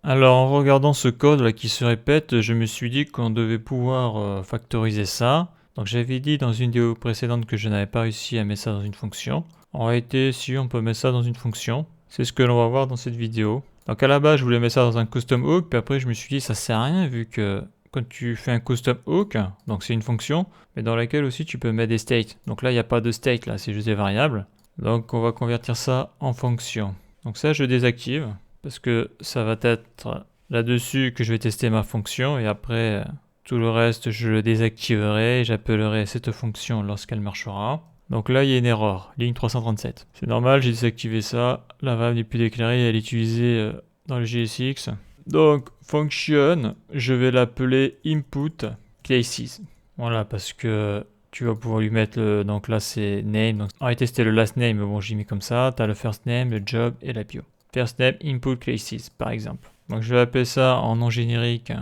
Alors en regardant ce code là qui se répète, je me suis dit qu'on devait pouvoir factoriser ça. Donc j'avais dit dans une vidéo précédente que je n'avais pas réussi à mettre ça dans une fonction. En réalité, si on peut mettre ça dans une fonction, c'est ce que l'on va voir dans cette vidéo. Donc à la base, je voulais mettre ça dans un custom hook, puis après je me suis dit ça sert à rien vu que quand tu fais un custom hook, donc c'est une fonction, mais dans laquelle aussi tu peux mettre des states. Donc là, il n'y a pas de state là, c'est juste des variables. Donc on va convertir ça en fonction. Donc ça, je désactive parce que ça va être là-dessus que je vais tester ma fonction et après tout le reste, je le désactiverai et j'appellerai cette fonction lorsqu'elle marchera. Donc là, il y a une erreur, ligne 337. C'est normal, j'ai désactivé ça. La variable n'est plus déclarée, elle est utilisée dans le JSX. Donc, function, je vais l'appeler input classes. Voilà, parce que tu vas pouvoir lui mettre le, donc là c'est name. Donc, en réalité, c'était le last name, mais bon, j'ai mis comme ça. Tu as le first name, le job et la bio. First name, input classes, par exemple. Donc, je vais appeler ça en nom générique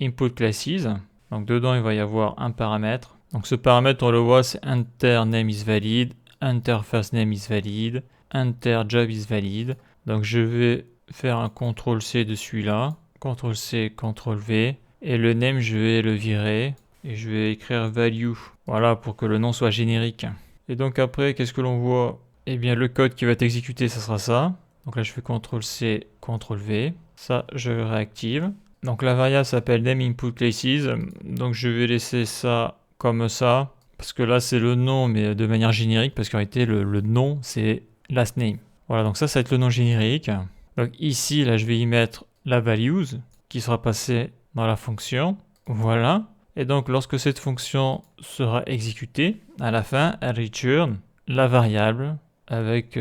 input classes. Donc, dedans, il va y avoir un paramètre. Donc, ce paramètre, on le voit, c'est enter name is valid, enter first name is valid, enter job is valid. Donc, je vais faire un CTRL-C de celui-là, CTRL-C, CTRL-V, et le name, je vais le virer, et je vais écrire value, voilà, pour que le nom soit générique. Et donc après, qu'est-ce que l'on voit? Eh bien, le code qui va être exécuté, ça sera ça. Donc là, je fais CTRL-C, CTRL-V, ça, je réactive. Donc la variable s'appelle name input classes, donc je vais laisser ça comme ça, parce que là, c'est le nom, mais de manière générique, parce qu'en réalité, le nom, c'est last name. Voilà, donc ça va être le nom générique. Donc ici, là, je vais y mettre la values qui sera passée dans la fonction. Voilà. Et donc, lorsque cette fonction sera exécutée, à la fin, elle return la variable avec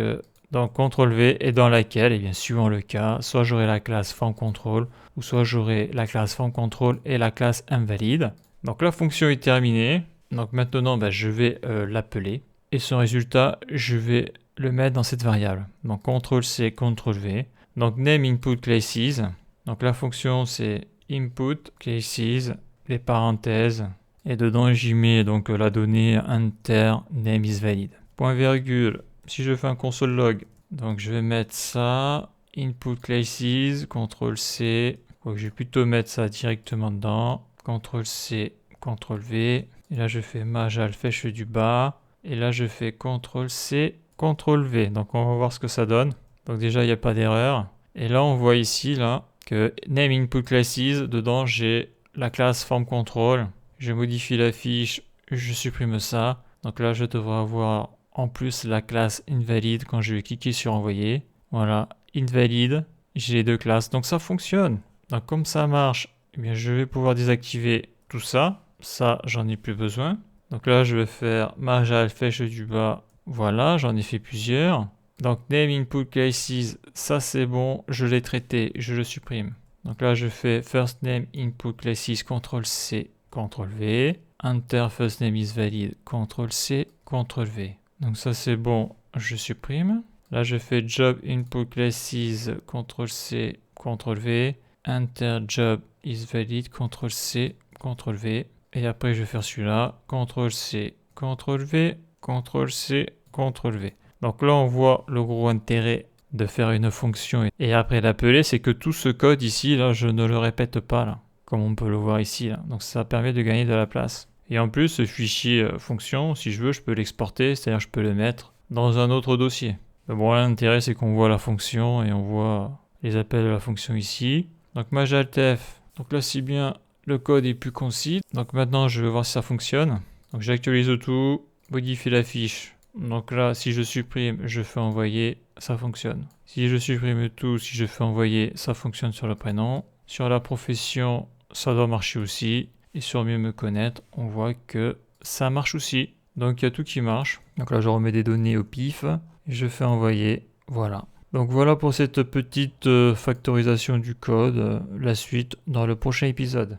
donc CTRL-V et dans laquelle, et bien suivant le cas, soit j'aurai la classe formControl ou soit j'aurai la classe formControl et la classe invalide. Donc la fonction est terminée. Donc maintenant, je vais l'appeler et son résultat, je vais le mettre dans cette variable. Donc CTRL-C, CTRL-V. Donc name input classes. Donc la fonction c'est input classes, les parenthèses, et dedans j'y mets donc la donnée enter name is valid. Point virgule. Si je fais un console log, donc je vais mettre ça input classes, CTRL-C. Donc je vais plutôt mettre ça directement dedans. CTRL-C, CTRL-V. Et là je fais majal flèche du bas. Et là je fais CTRL-C, CTRL-V. Donc on va voir ce que ça donne. Donc déjà, il n'y a pas d'erreur. Et là, on voit ici là, que name input classes, dedans, j'ai la classe formControl. Je modifie la fiche, je supprime ça. Donc là, je devrais avoir en plus la classe invalid quand je vais cliquer sur envoyer. Voilà, invalid, j'ai les deux classes. Donc ça fonctionne. Donc comme ça marche, eh bien, je vais pouvoir désactiver tout ça. Ça, j'en ai plus besoin. Donc là, je vais faire majal flèche du bas. Voilà, j'en ai fait plusieurs. Donc name input classes, ça c'est bon, je l'ai traité, je le supprime. Donc là je fais first name input classes, CTRL-C, CTRL-V, enter first name is valid, CTRL-C, CTRL-V. Donc ça c'est bon, je supprime. Là je fais job input classes, CTRL-C, CTRL-V, enter job is valid, CTRL-C, CTRL-V. Et après je vais faire celui-là, CTRL-C, CTRL-V, CTRL-C, CTRL-V. Donc là, on voit le gros intérêt de faire une fonction et après l'appeler, c'est que tout ce code ici, là, je ne le répète pas, là, comme on peut le voir ici. Là. Donc ça permet de gagner de la place. Et en plus, ce fichier fonction, si je veux, je peux l'exporter, c'est-à-dire je peux le mettre dans un autre dossier. Mais bon, l'intérêt, c'est qu'on voit la fonction et on voit les appels de la fonction ici. Donc majaltf, donc là, c'est bien, le code est plus concis. Donc maintenant, je vais voir si ça fonctionne. Donc j'actualise tout, modifie la fiche. Donc là, si je supprime, je fais envoyer, ça fonctionne. Si je supprime tout, si je fais envoyer, ça fonctionne sur le prénom. Sur la profession, ça doit marcher aussi. Et sur mieux me connaître, on voit que ça marche aussi. Donc il y a tout qui marche. Donc là, je remets des données au pif. Et je fais envoyer. Voilà. Donc voilà pour cette petite factorisation du code. La suite dans le prochain épisode.